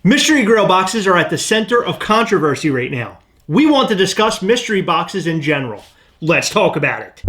Mystery Grail boxes are at the center of controversy right now. We want to discuss mystery boxes in general. Let's talk about it.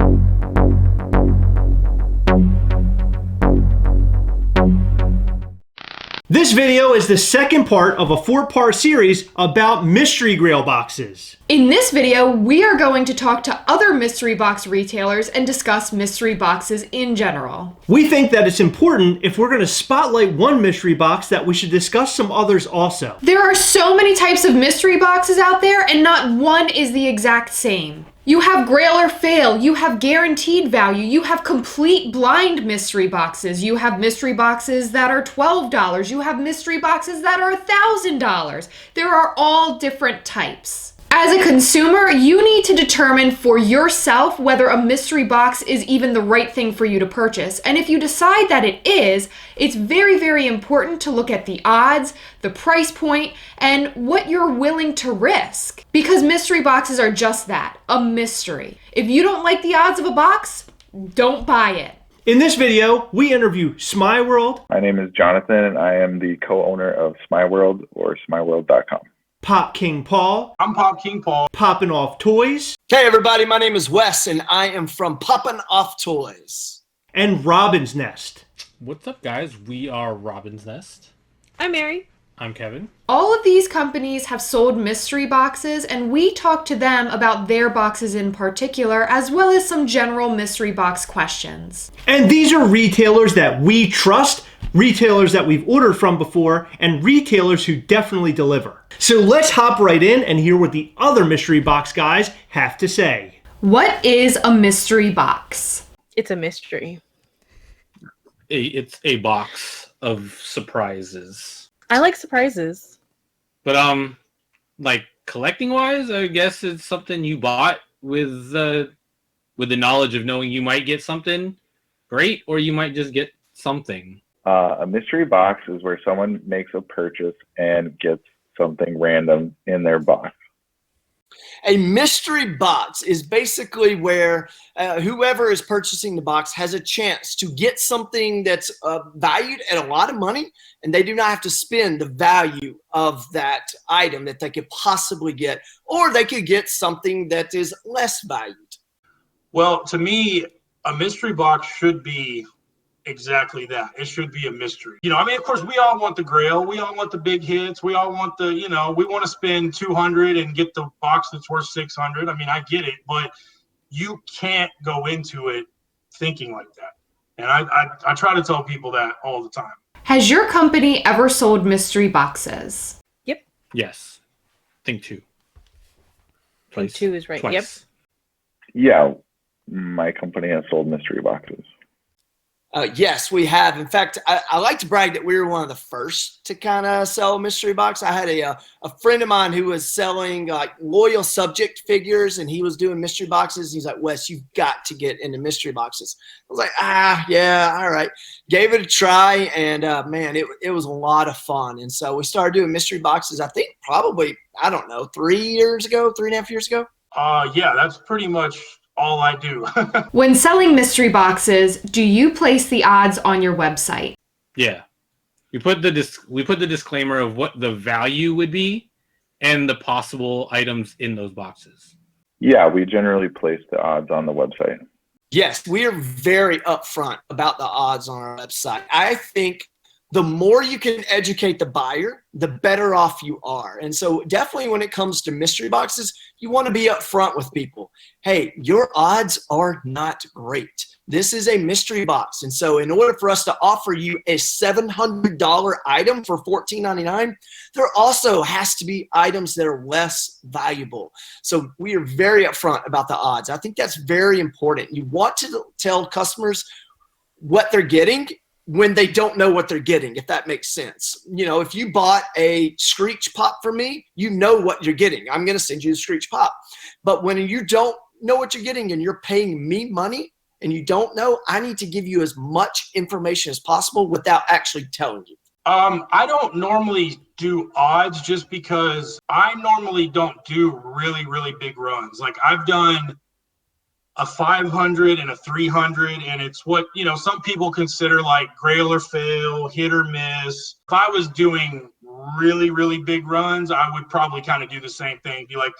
This video is the second part of a 4-part series about mystery Grail boxes. In this video, we are going to talk to other mystery box retailers and discuss mystery boxes in general. We think that it's important, if we're going to spotlight one mystery box, that we should discuss some others also. There are so many types of mystery boxes out there, and not one is the exact same. You have Grail or Fail, you have guaranteed value, you have complete blind mystery boxes, you have mystery boxes that are $12, you have mystery boxes that are $1,000. There are all different types. As a consumer, you need to determine for yourself whether a mystery box is even the right thing for you to purchase. And if you decide that it is, it's very, very important to look at the odds, the price point, and what you're willing to risk. Because mystery boxes are just that, a mystery. If you don't like the odds of a box, don't buy it. In this video, we interview SMEYE World. My name is Jonathan, and I am the co-owner of SMEYE World, or SMEYEworld.com. POPKINGPAUL. I'm POPKINGPAUL. Popping Off Toys. Hey everybody, my name is Wes and I am from Poppin' Off Toys. And ROBBINS Nest. What's up guys, we are ROBBINS Nest. I'm Mary. I'm Kevin. All of these companies have sold mystery boxes, and we talked to them about their boxes in particular, as well as some general mystery box questions. And these are retailers that we trust, retailers that we've ordered from before, and retailers who definitely deliver. So let's hop right in and hear what the other mystery box guys have to say. What is a mystery box? It's a mystery. It's a box of surprises. I like surprises. But like collecting wise, I guess it's something you bought with the knowledge of knowing you might get something great, or you might just get something. A mystery box is where someone makes a purchase and gets something random in their box. A mystery box is basically where whoever is purchasing the box has a chance to get something that's valued at a lot of money, and they do not have to spend the value of that item that they could possibly get, or they could get something that is less valued. Well, to me, a mystery box should be exactly that. It should be a mystery. You know, I mean, of course, we all want the Grail. We all want the big hits. We all want the, you know, we want to spend $200 and get the box that's worth $600. I mean, I get it, but you can't go into it thinking like that. And I try to tell people that all the time. Has your company ever sold mystery boxes? Yep. Yes. I think 2. I think 2 is right. Twice. Yep. Yeah, my company has sold mystery boxes. Yes, we have. In fact, I like to brag that we were one of the first to kind of sell a mystery box. I had a friend of mine who was selling like loyal subject figures, and he was doing mystery boxes. He's like, Wes, you've got to get into mystery boxes. I was like, yeah, all right. Gave it a try, and man, it was a lot of fun. And so we started doing mystery boxes, I think probably, I don't know, 3.5 years ago. Yeah, that's pretty much all I do. When selling mystery boxes, do you place the odds on your website? Yeah. We put the disclaimer of what the value would be and the possible items in those boxes. Yeah, we generally place the odds on the website. Yes, we are very upfront about the odds on our website. I think the more you can educate the buyer, the better off you are. And so definitely when it comes to mystery boxes, you want to be upfront with people. Hey, your odds are not great. This is a mystery box. And so in order for us to offer you a $700 item for $14.99, there also has to be items that are less valuable. So we are very upfront about the odds. I think that's very important. You want to tell customers what they're getting when they don't know what they're getting, if that makes sense. You know, if you bought a Screech Pop from me, you know what you're getting. I'm going to send you a Screech Pop. But when you don't know what you're getting and you're paying me money and you don't know, I need to give you as much information as possible without actually telling you. I don't normally do odds just because I normally don't do really, really big runs. Like I've done a 500 and a 300, and it's what, you know, some people consider like Grail or Fail, hit or miss. If I was doing really, really big runs, I would probably kind of do the same thing. Be like,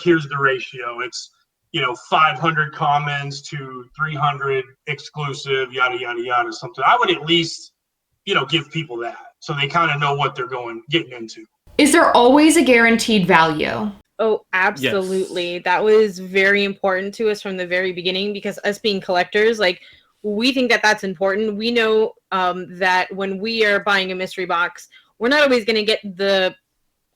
here's the ratio. It's, 500 commons to 300 exclusive, yada, yada, yada, something. I would at least, give people that so they kind of know what they're getting into. Is there always a guaranteed value? Oh, absolutely. Yes. That was very important to us from the very beginning, because us being collectors, like, we think that that's important. We know that when we are buying a mystery box, we're not always going to get the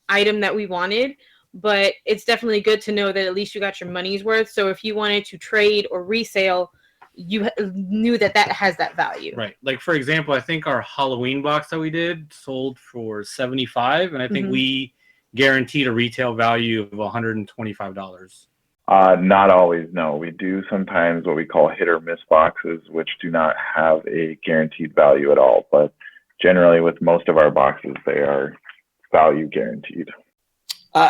item that we wanted, but it's definitely good to know that at least you got your money's worth. So if you wanted to trade or resale, you knew that has that value. Right. Like, for example, I think our Halloween box that we did sold for $75, and I think we guaranteed a retail value of $125. Not always, no. We do sometimes what we call hit or miss boxes, which do not have a guaranteed value at all. But generally, with most of our boxes, they are value guaranteed.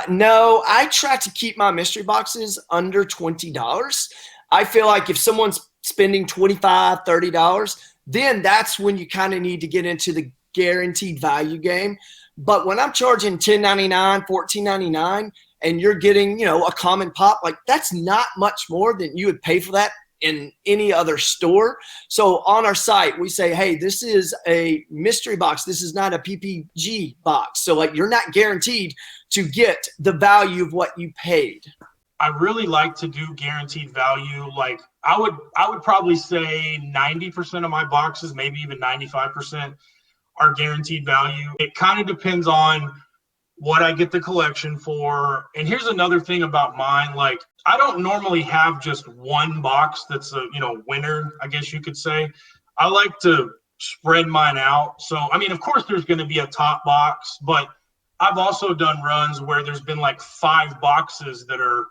No, I try to keep my mystery boxes under $20. I feel like if someone's spending $25, $30, then that's when you kind of need to get into the guaranteed value game. But when I'm charging $10.99, $14.99, and you're getting, a common pop, like, that's not much more than you would pay for that in any other store. So on our site, we say, hey, this is a mystery box. This is not a PPG box. So, like, you're not guaranteed to get the value of what you paid. I really like to do guaranteed value. Like, I would probably say 90% of my boxes, maybe even 95%, are guaranteed value. It kind of depends on what I get the collection for. And here's another thing about mine. Like, I don't normally have just one box that's a, winner, I guess you could say. I like to spread mine out. So, I mean, of course there's going to be a top box, but I've also done runs where there's been like 5 boxes that are,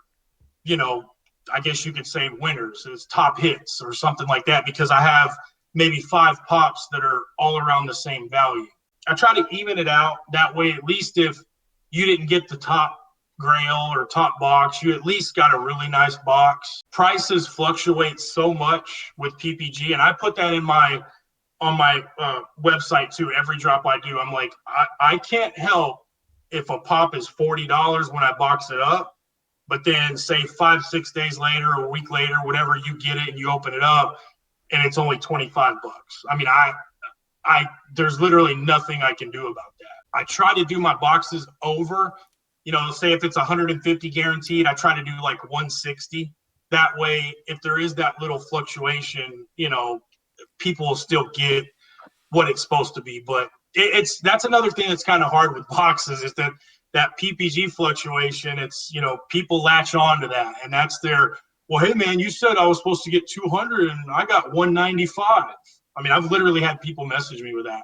I guess you could say winners. It's top hits or something like that, because I have maybe 5 pops that are all around the same value. I try to even it out that way. At least if you didn't get the top Grail or top box, you at least got a really nice box. Prices fluctuate so much with PPG, and I put that on my website too. Every drop I do, I'm like, I can't help if a pop is $40 when I box it up, but then say 5-6 days later or a week later, whatever, you get it and you open it up and it's only $25. I mean, there's literally nothing I can do about that. I try to do my boxes over, say if it's 150 guaranteed, I try to do like 160. That way, if there is that little fluctuation, people will still get what it's supposed to be. But that's another thing that's kind of hard with boxes, is that PPG fluctuation. It's, people latch on to that, and that's their, well, hey man, you said I was supposed to get 200 and I got 195. I mean, I've literally had people message me with that.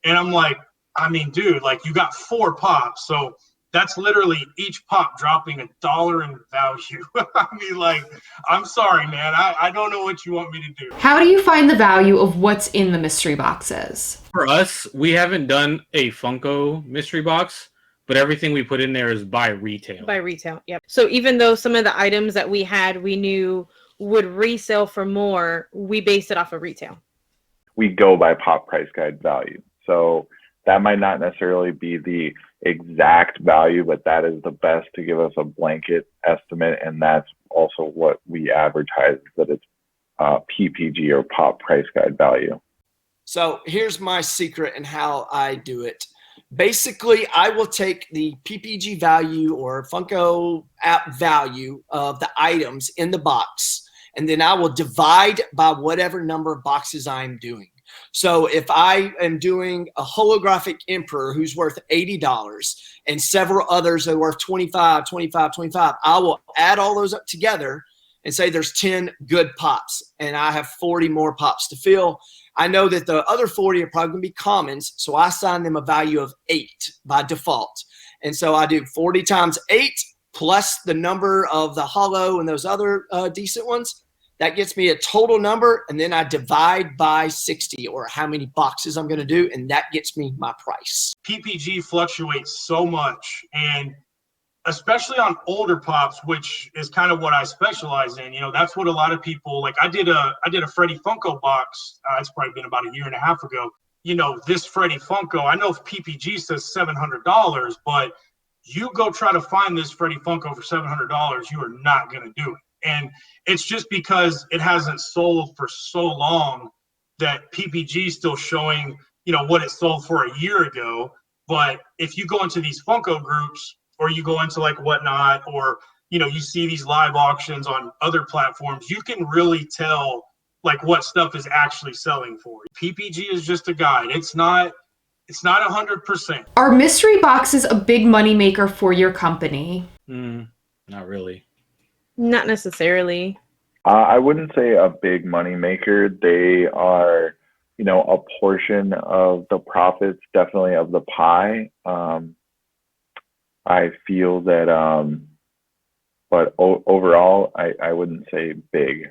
And I'm like, I mean, dude, like, you got 4 pops. So that's literally each pop dropping $1 in value. I mean, like, I'm sorry, man. I don't know what you want me to do. How do you find the value of what's in the mystery boxes? For us, we haven't done a Funko mystery box, but everything we put in there is by retail. By retail, yep. So even though some of the items that we had we knew would resell for more, we based it off of retail. We go by pop price guide value. So that might not necessarily be the exact value, but that is the best to give us a blanket estimate. And that's also what we advertise, that it's PPG or pop price guide value. So here's my secret and how I do it. Basically, I will take the PPG value or Funko app value of the items in the box, and then I will divide by whatever number of boxes I'm doing. So if I am doing a holographic emperor who's worth $80 and several others that are worth $25, I will add all those up together and say there's 10 good pops, and I have 40 more pops to fill. I know that the other 40 are probably going to be commons, so I assign them a value of 8 by default. And so I do 40 times 8 plus the number of the hollow and those other decent ones. That gets me a total number, and then I divide by 60, or how many boxes I'm going to do, and that gets me my price. PPG fluctuates so much, and especially on older pops, which is kind of what I specialize in. That's what a lot of people like. I did a Freddy Funko box. It's probably been about a year and a half ago. this Freddy Funko. I know PPG says $700, but you go try to find this Freddy Funko for $700, you are not going to do it. And it's just because it hasn't sold for so long that PPG is still showing, what it sold for a year ago. But if you go into these Funko groups, or you go into like Whatnot, or, you see these live auctions on other platforms, you can really tell like what stuff is actually selling for. PPG is just a guide. It's not 100%. Are mystery boxes a big moneymaker for your company? Not really. Not necessarily. I wouldn't say a big money maker. They are, a portion of the profits, definitely of the pie. I feel that, but overall, I wouldn't say big.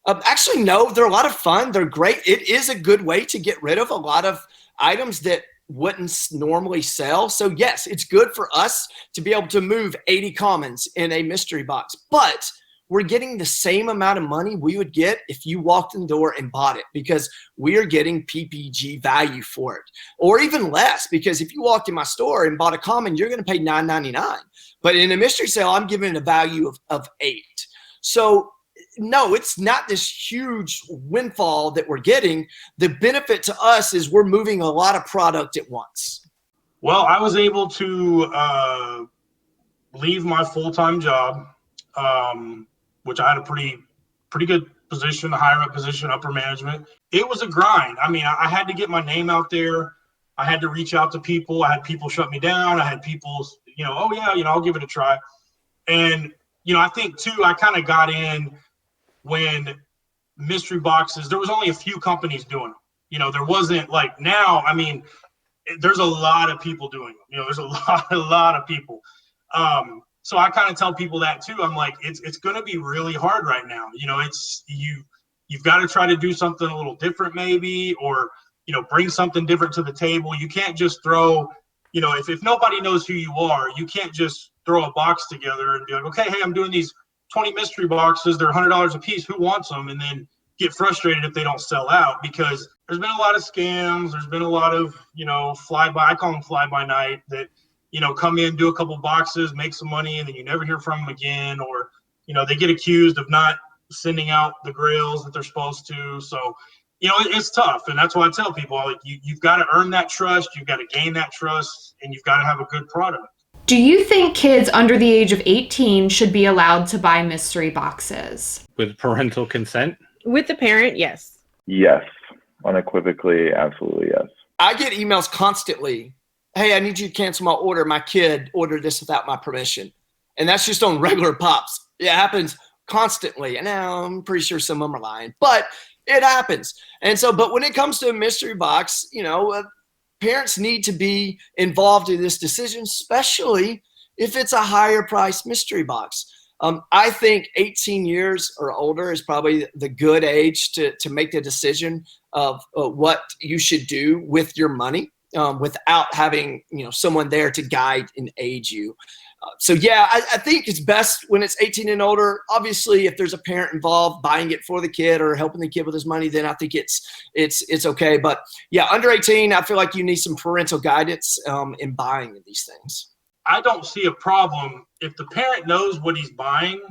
Actually, no, they're a lot of fun. They're great. It is a good way to get rid of a lot of items that wouldn't normally sell. So yes, it's good for us to be able to move 80 commons in a mystery box, but we're getting the same amount of money we would get if you walked in the door and bought it, because we are getting PPG value for it, or even less, because if you walked in my store and bought a common, you're going to pay $9.99. But in a mystery sale, I'm giving it a value of $8. So no, it's not this huge windfall that we're getting. The benefit to us is we're moving a lot of product at once. Well, I was able to leave my full-time job, which I had a pretty good position, a higher up position, upper management. It was a grind. I mean, I had to get my name out there. I had to reach out to people. I had people shut me down. I had people, oh yeah, I'll give it a try. And, I think too, I kind of got in when mystery boxes, there was only a few companies doing them. There wasn't like now, I mean, there's a lot of people doing them. There's a lot of people. So I kind of tell people that too. I'm like, it's going to be really hard right now. You've got to try to do something a little different maybe, or, bring something different to the table. You can't just throw, if nobody knows who you are, you can't just throw a box together and be like, okay, hey, I'm doing these 20 mystery boxes. They're $100 a piece. Who wants them? And then get frustrated if they don't sell out, because there's been a lot of scams. There's been a lot of, I call them fly by night, that, come in, do a couple boxes, make some money, and then you never hear from them again. Or, they get accused of not sending out the grails that they're supposed to. So, it's tough. And that's why I tell people, like, you've got to earn that trust. You've got to gain that trust, and you've got to have a good product. Do you think kids under the age of 18 should be allowed to buy mystery boxes? With parental consent? With the parent, yes. Yes, unequivocally, absolutely yes. I get emails constantly. Hey, I need you to cancel my order. My kid ordered this without my permission. And that's just on regular pops. It happens constantly. And now I'm pretty sure some of them are lying, but it happens. And so, but when it comes to a mystery box, parents need to be involved in this decision, especially if it's a higher price mystery box. I think 18 years or older is probably the good age to make the decision of what you should do with your money without having someone there to guide and aid you. So yeah, I think it's best when it's 18 and older. Obviously, if there's a parent involved buying it for the kid or helping the kid with his money, then I think it's okay. But yeah, under 18, I feel like you need some parental guidance in buying these things. I don't see a problem if the parent knows what he's buying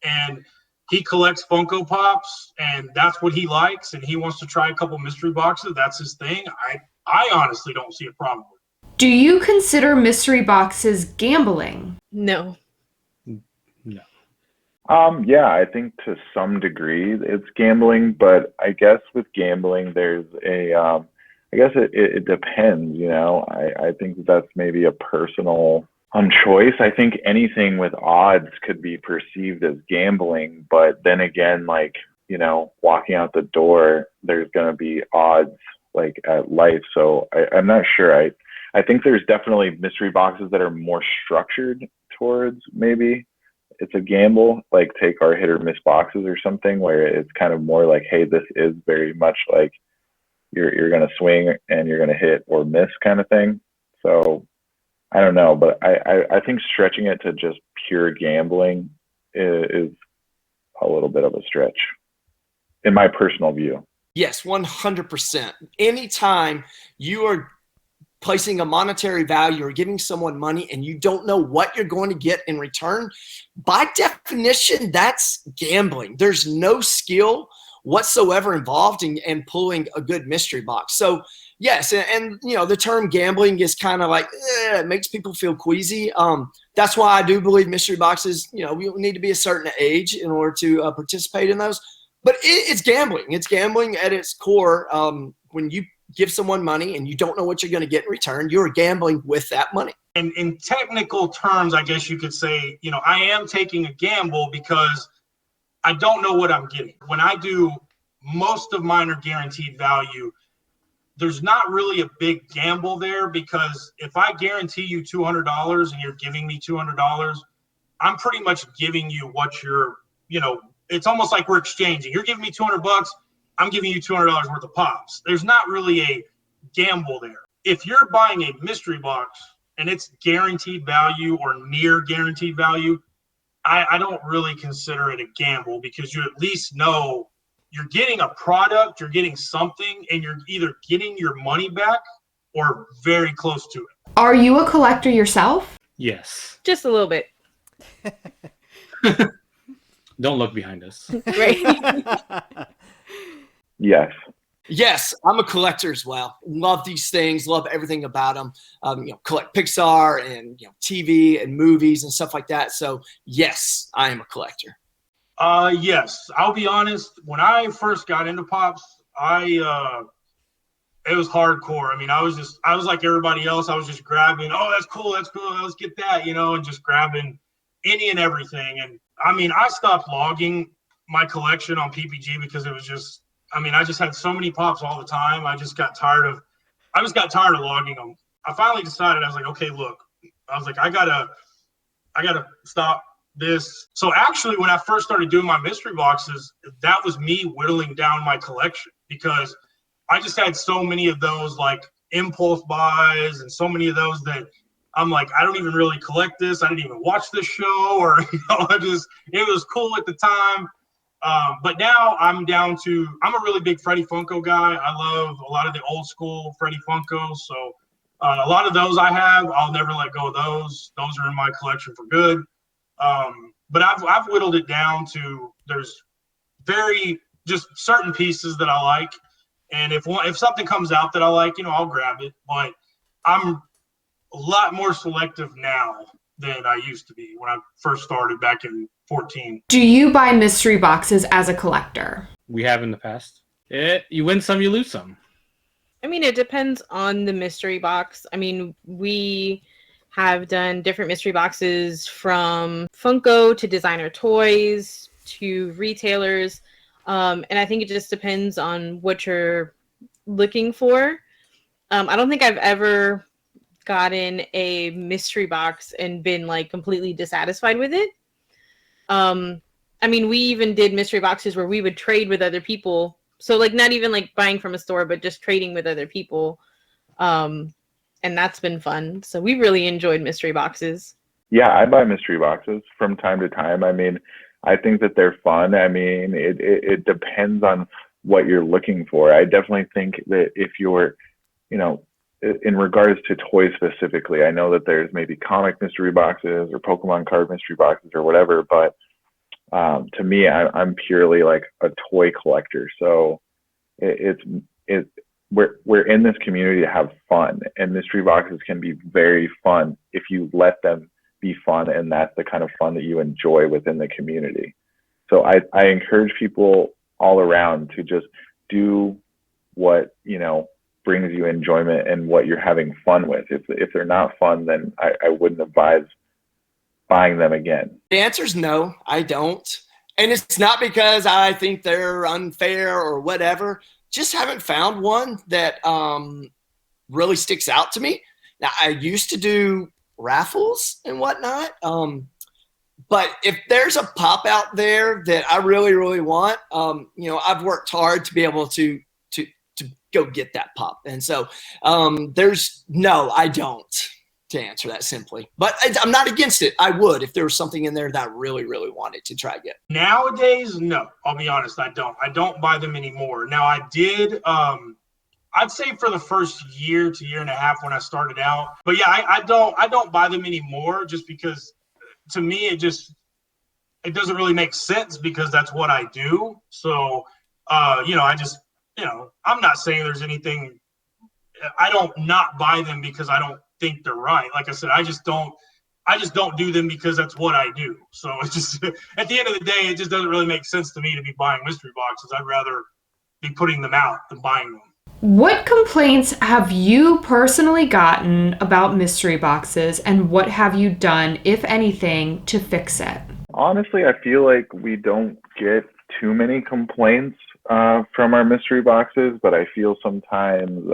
and he collects Funko Pops and that's what he likes and he wants to try a couple mystery boxes. That's his thing. I honestly don't see a problem with it. Do you consider mystery boxes gambling? No. No. Yeah, I think to some degree it's gambling, but I guess with gambling, there's I guess it depends, I think that's maybe a personal choice. I think anything with odds could be perceived as gambling, but then again, walking out the door, there's going to be odds at life. So I'm not sure. I think there's definitely mystery boxes that are more structured towards maybe it's a gamble, take our hit or miss boxes or something where it's kind of more like, hey, this is very much like you're going to swing and you're going to hit or miss kind of thing. So I don't know, but I think stretching it to just pure gambling is a little bit of a stretch in my personal view. Yes, 100%. Anytime you are placing a monetary value or giving someone money and you don't know what you're going to get in return, by definition, that's gambling. There's no skill whatsoever involved in pulling a good mystery box. So yes, and you know, the term gambling is kind of like, it makes people feel queasy. That's why I do believe mystery boxes, you know, we need to be a certain age in order to participate in those. But it's gambling. It's gambling at its core. When you give someone money and you don't know what you're going to get in return, you're gambling with that money. And in technical terms, I guess you could say, you know, I am taking a gamble because I don't know what I'm getting. When I do, most of mine are guaranteed value. There's not really a big gamble there, because if I guarantee you $200 and you're giving me $200, I'm pretty much giving you what you're, you know, it's almost like we're exchanging. You're giving me $200, I'm giving you $200 worth of pops. There's not really a gamble there. If you're buying a mystery box and it's guaranteed value or near guaranteed value, I don't really consider it a gamble, because you at least know you're getting a product, you're getting something, and you're either getting your money back or very close to it. Are you a collector yourself? Yes. Just a little bit. Don't look behind us. Right. Yes. Yes, I'm a collector as well. Love these things. Love everything about them. You know, collect Pixar and, you know, TV and movies and stuff like that. So yes, I am a collector. Yes, I'll be honest. When I first got into pops, it was hardcore. I mean, I was like everybody else. I was just grabbing, oh, that's cool, let's get that, you know, and just grabbing any and everything. And I mean, I stopped logging my collection on PPG because it was just, I mean, I just had so many pops all the time. I just got tired of logging them. I finally decided, I was like, okay, look, I was like, I gotta stop this. So actually, when I first started doing my mystery boxes, that was me whittling down my collection, because I just had so many of those like impulse buys and so many of those that I'm like, I don't even really collect this. I didn't even watch this show, or, you know, it was cool at the time. But now I'm down to, I'm a really big Freddy Funko guy. I love a lot of the old school Freddy Funkos. So a lot of those I have, I'll never let go of those. Those are in my collection for good. But I've whittled it down to, there's very just certain pieces that I like. And if something comes out that I like, you know, I'll grab it. But I'm a lot more selective now than I used to be when I first started back in 14. Do you buy mystery boxes as a collector? We have in the past. You win some, you lose some. I mean, it depends on the mystery box. I mean, we have done different mystery boxes from Funko to designer toys to retailers. And I think it just depends on what you're looking for. I don't think I've ever gotten a mystery box and been like completely dissatisfied with it. I mean, we even did mystery boxes where we would trade with other people. So like not even like buying from a store, but just trading with other people. And that's been fun. So we really enjoyed mystery boxes. Yeah, I buy mystery boxes from time to time. I mean, I think that they're fun. I mean, it depends on what you're looking for. I definitely think that if you're, you know, in regards to toys specifically, I know that there's maybe comic mystery boxes or Pokemon card mystery boxes or whatever, but to me, I'm purely like a toy collector. So we're in this community to have fun, and mystery boxes can be very fun if you let them be fun, and that's the kind of fun that you enjoy within the community. So I encourage people all around to just do what, you know, brings you enjoyment and what you're having fun with. If they're not fun, then I wouldn't advise buying them again. The answer is no, I don't. And it's not because I think they're unfair or whatever. Just haven't found one that really sticks out to me. Now, I used to do raffles and whatnot. But if there's a pop out there that I really, really want, you know, I've worked hard to be able to go get that pop. And so no, I don't. to answer that simply. But I'm not against it. I would if there was something in there that I really, really wanted to try to get. Nowadays, no. I'll be honest, I don't. I don't buy them anymore. Now, I did, I'd say for the first year to year and a half when I started out. But yeah, I don't buy them anymore just because to me it doesn't really make sense because that's what I do. So, I'm not saying there's anything. I don't not buy them because I don't think they're right. Like I said, I just don't do them because that's what I do. So it's just at the end of the day, it just doesn't really make sense to me to be buying mystery boxes. I'd rather be putting them out than buying them. What complaints have you personally gotten about mystery boxes, and what have you done, if anything, to fix it? Honestly, I feel like we don't get too many complaints from our mystery boxes, but I feel sometimes,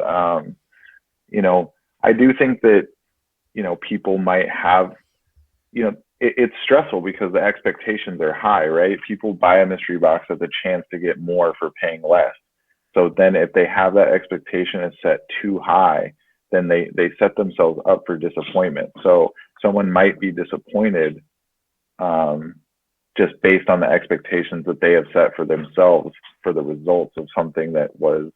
I do think that, people might have, it's stressful because the expectations are high, right? People buy a mystery box as a chance to get more for paying less. So then if they have that expectation is set too high, then they set themselves up for disappointment. So someone might be disappointed just based on the expectations that they have set for themselves for the results of something that was,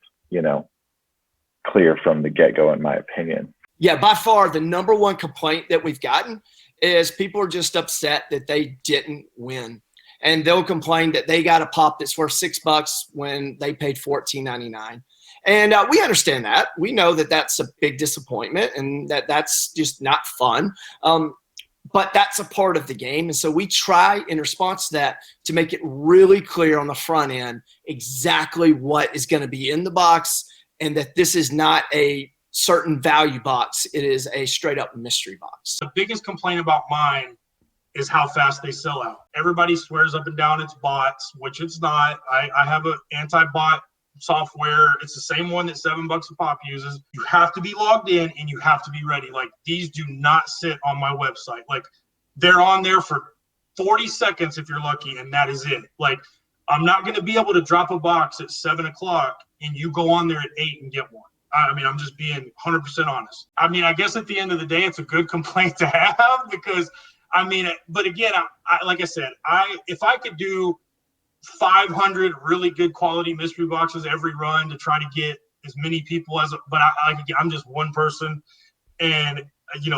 clear from the get-go, in my opinion. Yeah, by far the number one complaint that we've gotten is people are just upset that they didn't win. And they'll complain that they got a pop that's worth $6 when they paid $14.99. And we understand that. We know that that's a big disappointment and that's just not fun. But that's a part of the game. And so we try in response to that to make it really clear on the front end exactly what is going to be in the box and that this is not a certain value box. It is a straight up mystery box. The biggest complaint about mine is how fast they sell out. Everybody swears up and down it's bots, which it's not. I have an anti-bot software. It's the same one that $7 a pop uses. You have to be logged in and you have to be ready. Like, these do not sit on my website. Like, they're on there for 40 seconds if you're lucky, and that is it. Like, I'm not going to be able to drop a box at 7 o'clock and you go on there at 8 and get one. I mean, I'm just being 100% honest. I mean, I guess at the end of the day, it's a good complaint to have because but again, like I said, if I could do 500 really good quality mystery boxes every run to try to get as many people I'm just one person, and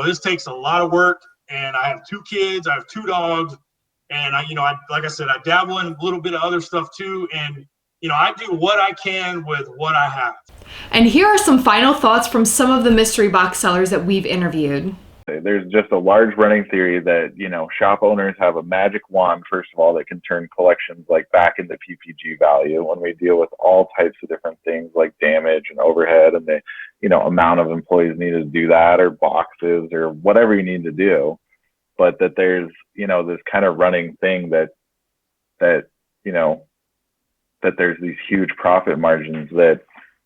this takes a lot of work. And I have 2 kids, I have 2 dogs, and like I said, I dabble in a little bit of other stuff too, and I do what I can with what I have. And here are some final thoughts from some of the mystery box sellers that we've interviewed. There's just a large running theory that, shop owners have a magic wand, first of all, that can turn collections like back into PPG value when we deal with all types of different things like damage and overhead and the, amount of employees needed to do that, or boxes or whatever you need to do. But that there's, this kind of running thing that there's these huge profit margins that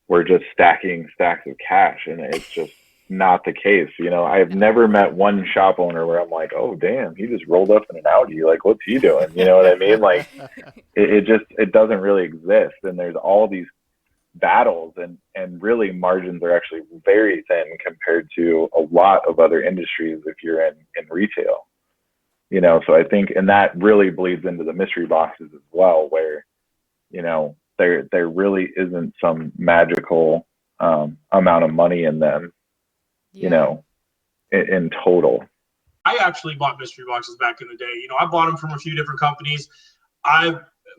we're just stacking stacks of cash, and it's just not the case. I've never met one shop owner where I'm like, oh damn, he just rolled up in an Audi, like what's he doing? You know what I mean? Like it doesn't really exist. And there's all these battles, and really margins are actually very thin compared to a lot of other industries if you're in retail. So I think, and that really bleeds into the mystery boxes as well, where there really isn't some magical amount of money in them. In total. I actually bought mystery boxes back in the day. I bought them from a few different companies.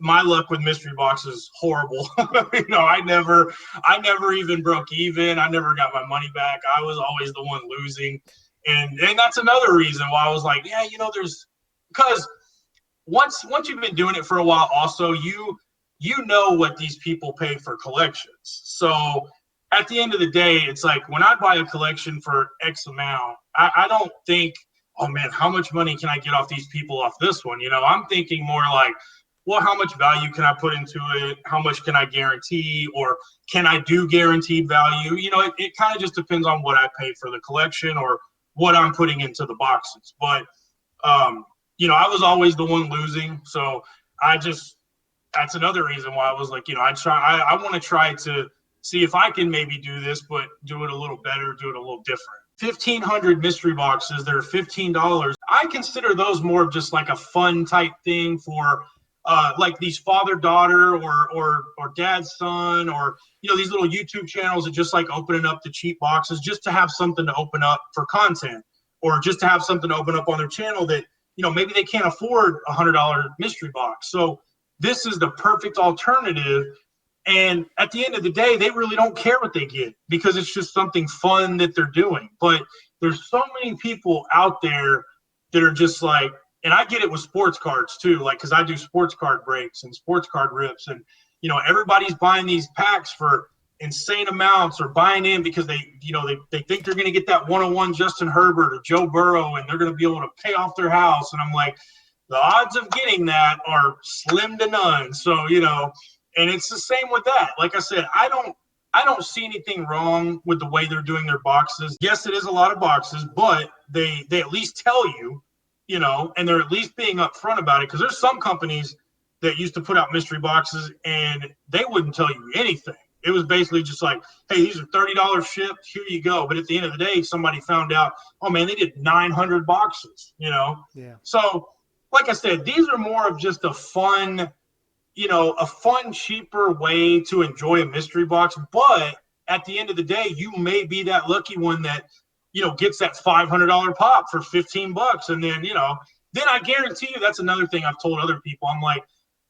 My luck with mystery boxes is horrible. I never even broke even. I never got my money back. I was always the one losing. And that's another reason why I was like, yeah, because once you've been doing it for a while, also you know what these people pay for collections. So at the end of the day, it's like when I buy a collection for X amount, I don't think, oh man, how much money can I get off these people off this one? I'm thinking more like, well, how much value can I put into it? How much can I guarantee? Or can I do guaranteed value? It kind of just depends on what I pay for the collection or what I'm putting into the boxes. But, I was always the one losing. So that's another reason why I was like, I want to try to see if I can maybe do this, but do it a little better, do it a little different. 1,500 mystery boxes that are $15. I consider those more of just like a fun type thing for like these father-daughter or dad-son, or these little YouTube channels that just like opening up the cheap boxes just to have something to open up for content, or just to have something to open up on their channel that maybe they can't afford a $100 mystery box. So this is the perfect alternative. And at the end of the day, they really don't care what they get because it's just something fun that they're doing. But there's so many people out there that are just like, and I get it with sports cards too, like, because I do sports card breaks and sports card rips, and everybody's buying these packs for insane amounts, or buying in because they think they're going to get that 101 Justin Herbert or Joe Burrow, and they're going to be able to pay off their house. And I'm like, the odds of getting that are slim to none. So and it's the same with that. Like I said, I don't see anything wrong with the way they're doing their boxes. Yes, it is a lot of boxes, but they at least tell you, and they're at least being upfront about it. Because there's some companies that used to put out mystery boxes and they wouldn't tell you anything. It was basically just like, hey, these are $30 shipped, here you go. But at the end of the day, somebody found out, oh man, they did 900 boxes, Yeah. So like I said, these are more of just a fun, cheaper way to enjoy a mystery box. But at the end of the day, you may be that lucky one that, gets that $500 pop for $15. And then, then I guarantee you, that's another thing I've told other people. I'm like,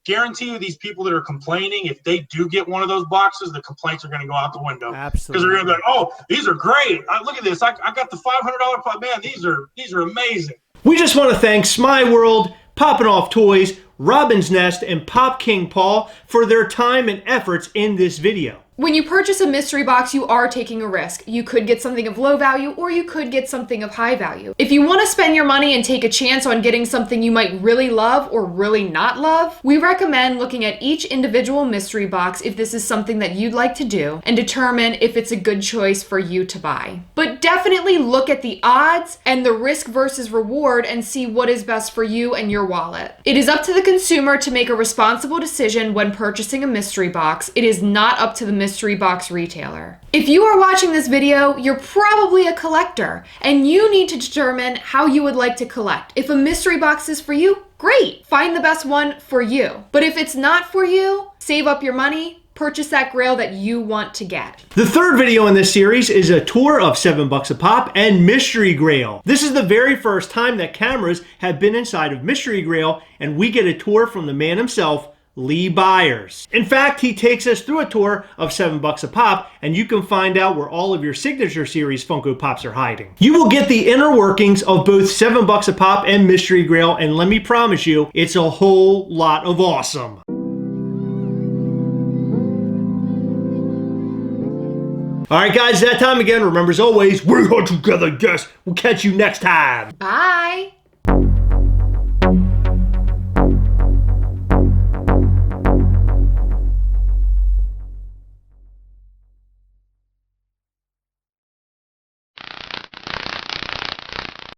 guarantee you these people that are complaining, if they do get one of those boxes, the complaints are going to go out the window. Absolutely. Because they're going to be like, oh, these are great. Look at this. I got the $500 pop. Man, these are amazing. We just want to thank SMEYE World, Poppin' Off Toys, Robbins Nest, and POPKINGPAUL for their time and efforts in this video. When you purchase a mystery box, you are taking a risk. You could get something of low value, or you could get something of high value. If you want to spend your money and take a chance on getting something you might really love or really not love, we recommend looking at each individual mystery box if this is something that you'd like to do, and determine if it's a good choice for you to buy. But definitely look at the odds and the risk versus reward and see what is best for you and your wallet. It is up to the consumer to make a responsible decision when purchasing a mystery box. It is not up to the mystery box retailer. If you are watching this video, you're probably a collector, and you need to determine how you would like to collect. If a mystery box is for you, great! Find the best one for you. But if it's not for you, save up your money, purchase that Grail that you want to get. The third video in this series is a tour of $7 a pop and Mystery Grail. This is the very first time that cameras have been inside of Mystery Grail, and we get a tour from the man himself, Lee Byers. In fact, he takes us through a tour of $7 a pop, and you can find out where all of your Signature Series Funko Pops are hiding. You will get the inner workings of both $7 a pop and Mystery Grail, and let me promise you, it's a whole lot of awesome. Alright guys, that time again. Remember, as always, we're all together, yes. We'll catch you next time. Bye!